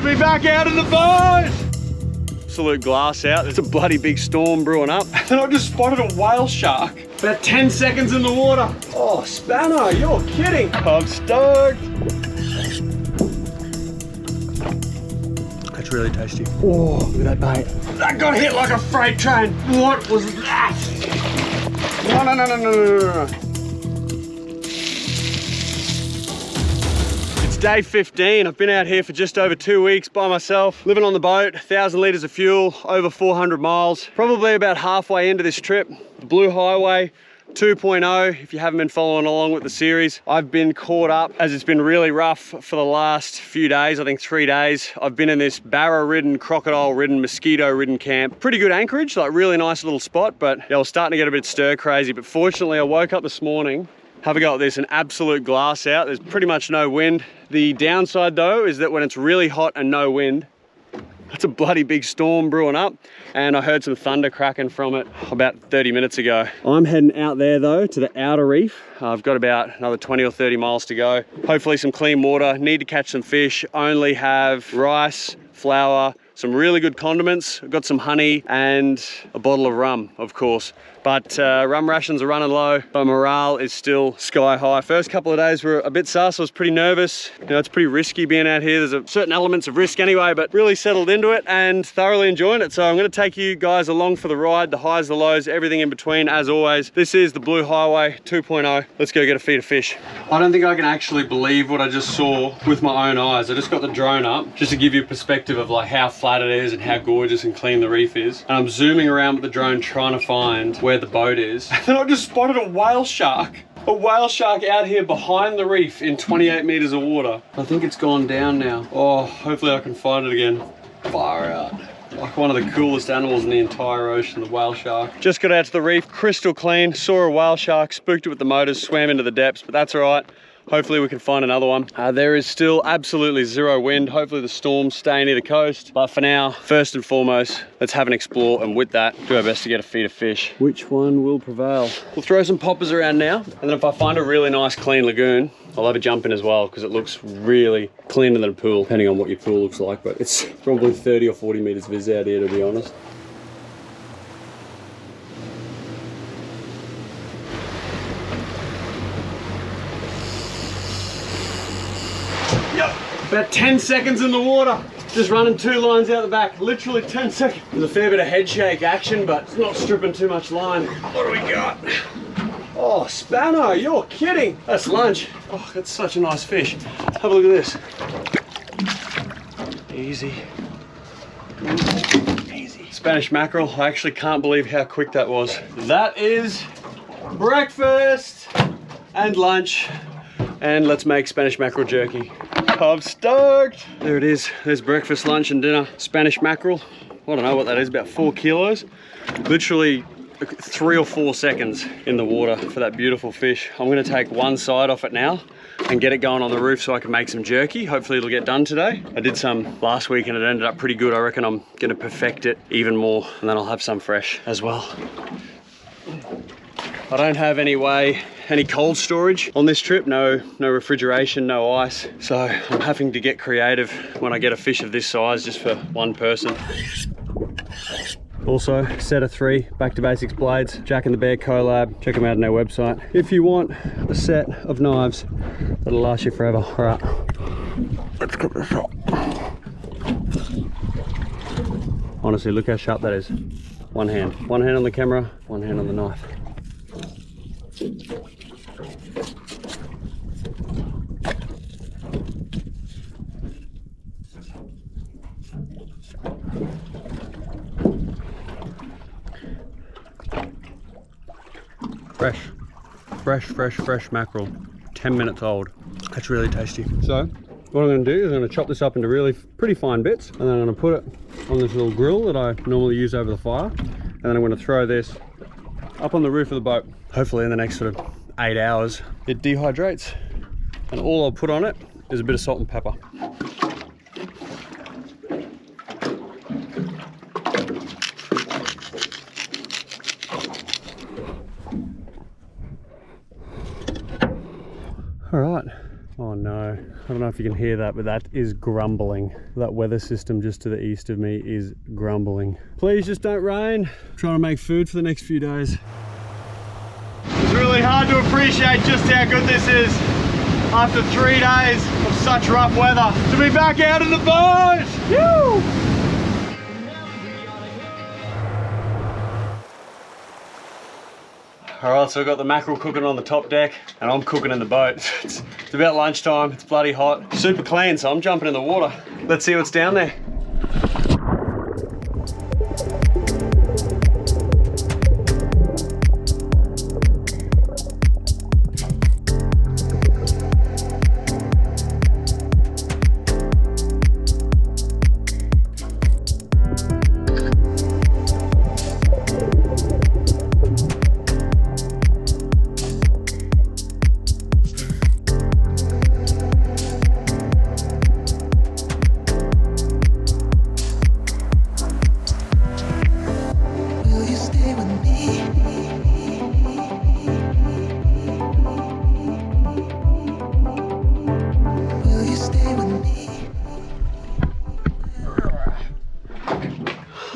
to be back out in the boat. Absolute glass out. There's a bloody big storm brewing up. And then I just spotted a whale shark. About 10 seconds in the water. Oh, spanner, you're kidding. I'm stoked. That's really tasty. Oh, look at that bait. That got hit like a freight train. What was that? No. It's day 15. I've been out here for just over 2 weeks by myself, living on the boat, 1,000 litres of fuel, over 400 miles. Probably about halfway into this trip. The Blue Highway 2.0, if you haven't been following along with the series. I've been caught up as it's been really rough for the last few days, I think 3 days. I've been in this barra-ridden, crocodile-ridden, mosquito-ridden camp. Pretty good anchorage, like really nice little spot, but yeah, I was starting to get a bit stir crazy. But fortunately, I woke up this morning, have a go at this, an absolute glass out. There's pretty much no wind. The downside though is that when it's really hot and no wind, it's a bloody big storm brewing up, and I heard some thunder cracking from it about 30 minutes ago. I'm heading out there though to the outer reef. I've got about another 20 or 30 miles to go. Hopefully some clean water, need to catch some fish, only have rice, flour, some really good condiments. I've got some honey and a bottle of rum, of course. But rum rations are running low, but morale is still sky high. First couple of days were a bit sus. I was pretty nervous. You know, it's pretty risky being out here. There's certain elements of risk anyway, but really settled into it and thoroughly enjoying it. So I'm gonna take you guys along for the ride, the highs, the lows, everything in between, as always. This is the Blue Highway 2.0. Let's go get a feed of fish. I don't think I can actually believe what I just saw with my own eyes. I just got the drone up just to give you a perspective of like how flat it is and how gorgeous and clean the reef is. And I'm zooming around with the drone trying to find where the boat is. And then I just spotted a whale shark. A whale shark out here behind the reef in 28 meters of water. I think it's gone down now. Oh, hopefully I can find it again. Far out. Like one of the coolest animals in the entire ocean, the whale shark. Just got out to the reef, crystal clean, saw a whale shark, spooked it with the motors, swam into the depths, but that's all right. Hopefully we can find another one. There is still absolutely zero wind. Hopefully the storms stay near the coast. But for now, first and foremost, let's have an explore, and with that, do our best to get a feed of fish. Which one will prevail? We'll throw some poppers around now, and then if I find a really nice clean lagoon, I'll have a jump in as well, because it looks really cleaner than a pool, depending on what your pool looks like. But it's probably 30 or 40 meters viz out here, to be honest. About 10 seconds in the water. Just running 2 lines out the back, literally 10 seconds. There's a fair bit of head shake action, but it's not stripping too much line. What do we got? Oh, spanner, you're kidding. That's lunch. Oh, that's such a nice fish. Have a look at this. Easy. Easy. Spanish mackerel. I actually can't believe how quick that was. That is breakfast and lunch. And let's make Spanish mackerel jerky. I'm stoked. There it is. There's breakfast, lunch and dinner. Spanish mackerel. I don't know what that is, about 4 kilos. Literally 3 or 4 seconds in the water for that beautiful fish. I'm gonna take one side off it now and get it going on the roof so I can make some jerky. Hopefully it'll get done today. I did some last week and it ended up pretty good. I reckon I'm gonna perfect it even more, and then I'll have some fresh as well. I don't have any cold storage on this trip, no refrigeration, no ice. So I'm having to get creative when I get a fish of this size just for one person. Also, set of 3 Back to Basics blades, Jack and the Bear collab. Check them out on their website if you want a set of knives that'll last you forever. All right, let's get this up. Honestly, look how sharp that is. One hand on the camera, one hand on the knife. Fresh mackerel, 10 minutes old. That's really tasty. So what I'm going to do is I'm going to chop this up into really pretty fine bits, and then I'm going to put it on this little grill that I normally use over the fire, and then I'm going to throw this up on the roof of the boat. Hopefully in the next sort of 8 hours it dehydrates, and all I'll put on it is a bit of salt and pepper. All right. Oh no, I don't know if you can hear that, but that is grumbling. That weather system just to the east of me is grumbling. Please just don't rain. I'm trying to make food for the next few days. It's really hard to appreciate just how good this is after 3 days of such rough weather. To be back out in the boat! Woo! Alright, so I've got the mackerel cooking on the top deck and I'm cooking in the boat. It's about lunchtime, it's bloody hot. Super clean, so I'm jumping in the water. Let's see what's down there.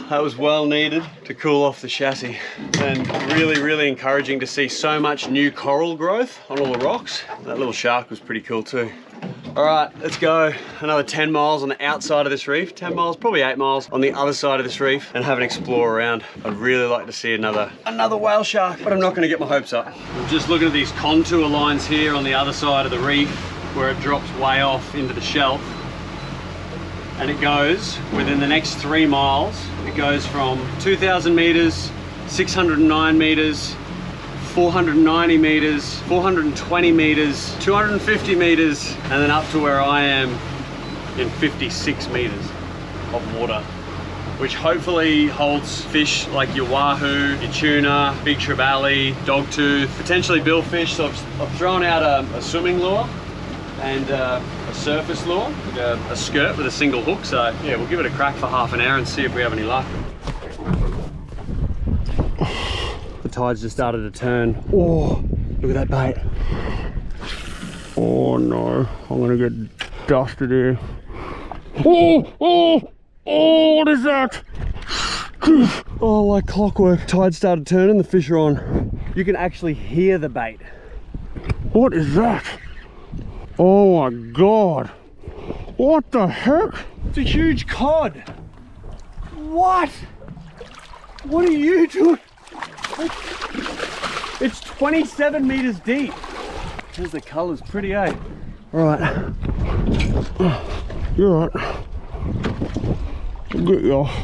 That was well needed to cool off the chassis, and really encouraging to see so much new coral growth on all the rocks. That little shark was pretty cool too. All right, let's go another 10 miles on the outside of this reef, 10 miles, probably 8 miles on the other side of this reef, and have an explore around. I'd really like to see another whale shark, but I'm not gonna get my hopes up. I'm just looking at these contour lines here on the other side of the reef where it drops way off into the shelf. And it goes, within the next 3 miles, it goes from 2,000 meters, 609 meters, 490 meters, 420 meters, 250 meters, and then up to where I am in 56 meters of water, which hopefully holds fish like your wahoo, your tuna, big trevally, dogtooth, potentially billfish. So I've thrown out a swimming lure and a surface lure, a skirt with a single hook. So yeah, we'll give it a crack for half an hour and see if we have any luck. The tide's just started to turn. Oh, look at that bait. Oh no, I'm gonna get dusted here. Oh, what is that? Oh, like clockwork. Tide started turning, the fish are on. You can actually hear the bait. What is that? Oh my God. What the heck? It's a huge cod. What? What are you doing? It's 27 meters deep. There's the colors, pretty, eh? All right. You're right. I'll get you off.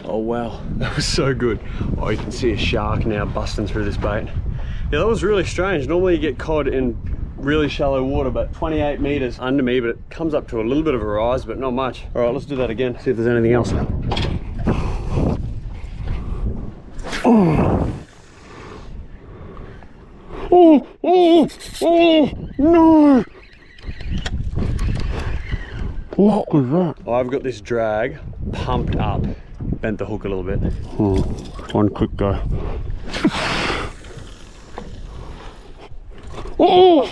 Oh wow, that was so good. Oh, you can see a shark now busting through this bait. Yeah, that was really strange. Normally you get cod in really shallow water, but 28 meters under me, but it comes up to a little bit of a rise, but not much. All right, let's do that again, see if there's anything else. Oh, no! What was that? I've got this drag pumped up. Bent the hook a little bit. One quick go. Oh!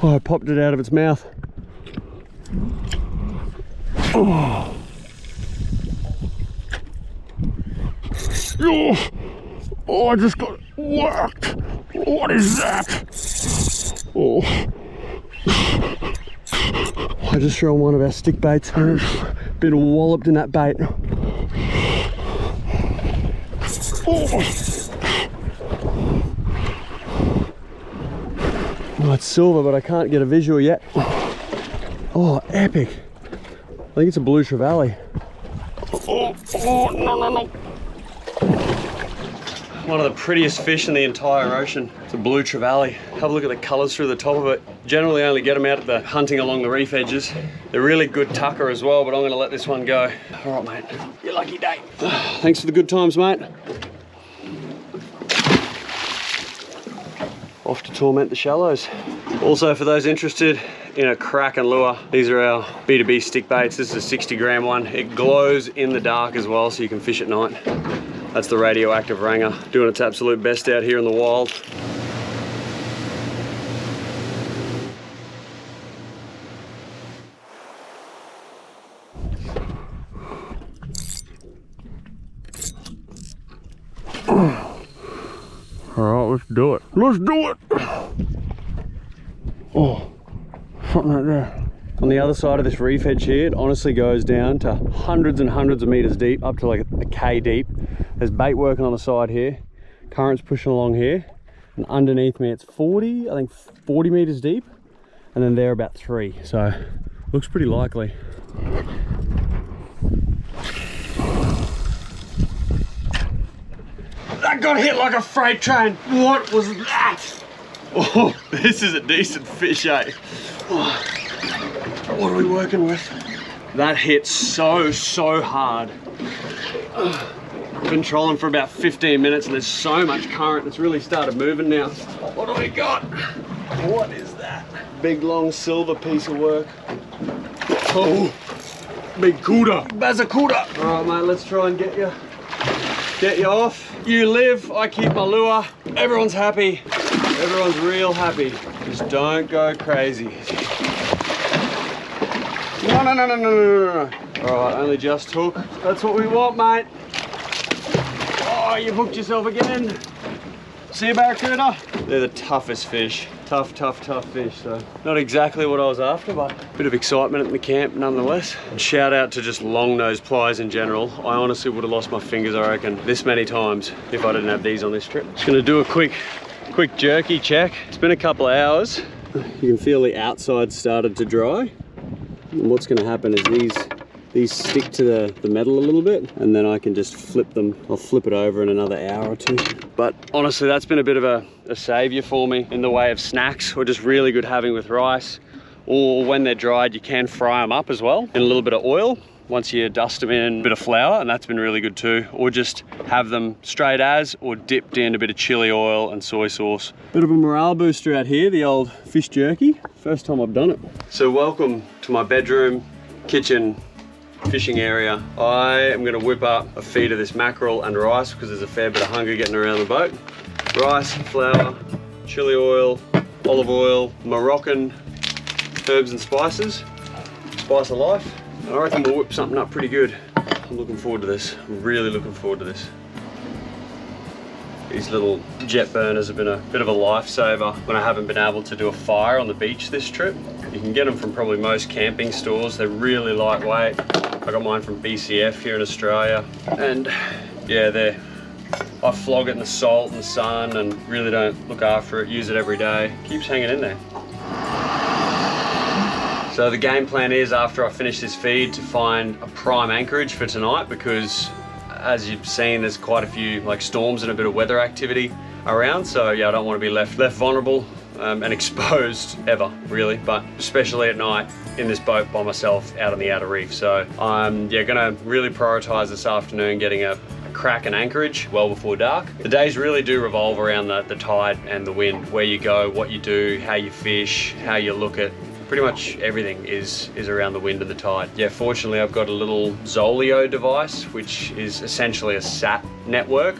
Oh, I popped it out of its mouth. Oh! Oh, I just got whacked. What is that? Oh. I just threw one of our stick baits and it's been walloped in that bait. Oh, it's silver, but I can't get a visual yet. Oh, epic. I think it's a blue trevally. Oh, no. One of the prettiest fish in the entire ocean. It's a blue trevally. Have a look at the colors through the top of it. Generally only get them out at the hunting along the reef edges. They're really good tucker as well, but I'm gonna let this one go. All right, mate, your lucky day. Thanks for the good times, mate. Off to torment the shallows. Also, for those interested in a Kraken lure, these are our B2B stick baits. This is a 60 gram one. It glows in the dark as well, so you can fish at night. That's the radioactive Ranger, doing its absolute best out here in the wild. do it. Let's do it. Oh, something right there. On the other side of this reef edge here, it honestly goes down to hundreds and hundreds of meters deep, up to like a K deep. There's bait working on the side here. Current's pushing along here. And underneath me, it's 40, I think 40 meters deep. And then there about 3. So, looks pretty likely. That got hit like a freight train. What was that? Oh, this is a decent fish, eh? Oh, what are we working with? That hit so hard. I've been trolling for about 15 minutes and there's so much current, it's really started moving now. What do we got? What is that? Big long silver piece of work. Oh, big cuda, bazacuda. All right, mate, let's try and get you off. You live, I keep my lure. Everyone's happy. Everyone's real happy. Just don't go crazy. No. All right, only just hook. That's what we want, mate. Oh, you've hooked yourself again. See you, barracuda? They're the toughest fish. Tough fish. So not exactly what I was after, but a bit of excitement at the camp nonetheless. And shout out to just long nose pliers in general. I honestly would have lost my fingers, I reckon, this many times if I didn't have these on this trip. Just gonna do a quick jerky check. It's been a couple of hours. You can feel the outside started to dry. And what's gonna happen is these stick to the metal a little bit, and then I can just flip them. I'll flip it over in another hour or 2. But honestly, that's been a bit of a savior for me in the way of snacks, or just really good having with rice. Or when they're dried, you can fry them up as well in a little bit of oil once you dust them in a bit of flour, and that's been really good too. Or just have them straight as, or dipped in a bit of chili oil and soy sauce. Bit of a morale booster out here, the old fish jerky. First time I've done it. So welcome to my bedroom, kitchen, fishing area. I am going to whip up a feed of this mackerel and rice because there's a fair bit of hunger getting around the boat. Rice, flour, chili oil, olive oil, Moroccan herbs and spices, spice of life. And I reckon we'll whip something up pretty good. I'm looking forward to this. I'm really looking forward to this. These little jet burners have been a bit of a lifesaver when I haven't been able to do a fire on the beach this trip. You can get them from probably most camping stores. They're really lightweight. I got mine from BCF here in Australia. And yeah, I flog it in the salt and the sun and really don't look after it, use it every day. Keeps hanging in there. So the game plan is, after I finish this feed, to find a prime anchorage for tonight, because as you've seen, there's quite a few like storms and a bit of weather activity around. So yeah, I don't want to be left vulnerable and exposed ever, really, but especially at night in this boat by myself out on the outer reef. So I'm gonna really prioritize this afternoon getting a crack and anchorage well before dark. The days really do revolve around the tide and the wind, where you go, what you do, how you fish, how you look at. Pretty much everything is around the wind and the tide. Yeah, fortunately I've got a little Zoleo device, which is essentially a sat network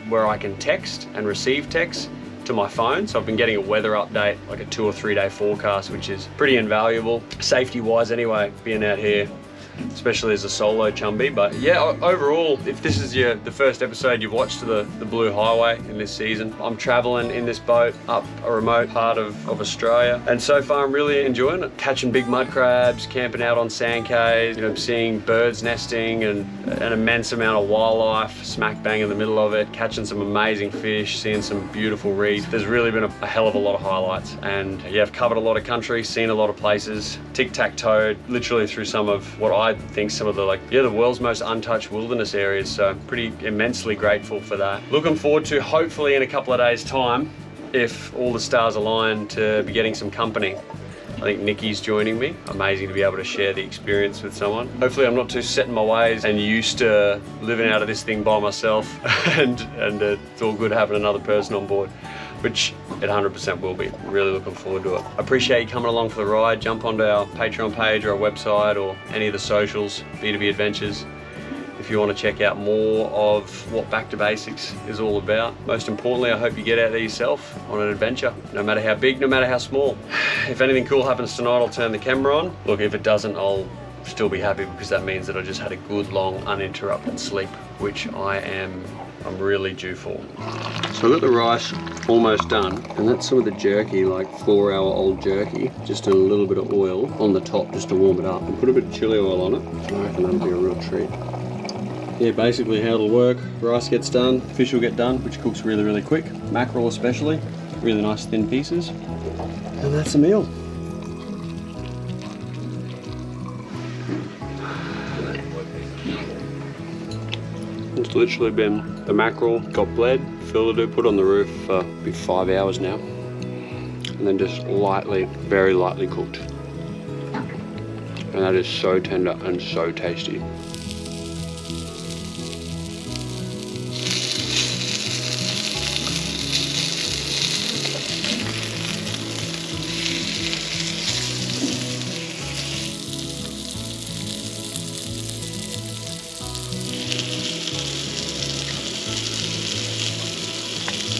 where I can text and receive text to my phone. So I've been getting a weather update, like a 2 or 3 day forecast, which is pretty invaluable, safety wise anyway, being out here, especially as a solo chumby. But yeah, overall, if this is the first episode you've watched to the Blue Highway in this season, I'm traveling in this boat up a remote part of Australia, and so far I'm really enjoying it. Catching big mud crabs, camping out on sand cays, seeing birds nesting and an immense amount of wildlife smack bang in the middle of it, catching some amazing fish, seeing some beautiful reefs. There's really been a hell of a lot of highlights, and yeah, I've covered a lot of country, seen a lot of places, tic-tac-toed literally through some of what I think some of the world's most untouched wilderness areas. So pretty immensely grateful for that. Looking forward to, hopefully in a couple of days time, if all the stars align, to be getting some company. I think Nikki's joining me. Amazing to be able to share the experience with someone. Hopefully I'm not too set in my ways and used to living out of this thing by myself and it's all good having another person on board, which it 100% will be. Really looking forward to it. I appreciate you coming along for the ride. Jump onto our Patreon page or our website or any of the socials, B2B Adventures, if you want to check out more of what Back to Basics is all about. Most importantly, I hope you get out there yourself on an adventure, no matter how big, no matter how small. If anything cool happens tonight, I'll turn the camera on. Look, if it doesn't, I'll still be happy, because that means that I just had a good, long, uninterrupted sleep, which I am I'm really due for. So I've got the rice almost done, and that's some of the jerky, like 4-hour-old jerky, just in a little bit of oil on the top just to warm it up, and put a bit of chili oil on it. I reckon that'll be a real treat. Yeah, basically how it'll work, rice gets done, fish will get done, which cooks really, really quick, mackerel especially, really nice thin pieces, and that's a meal. It's literally been the mackerel, got bled, filleted, put on the roof for be 5 hours now. And then just lightly, very lightly cooked. And that is so tender and so tasty.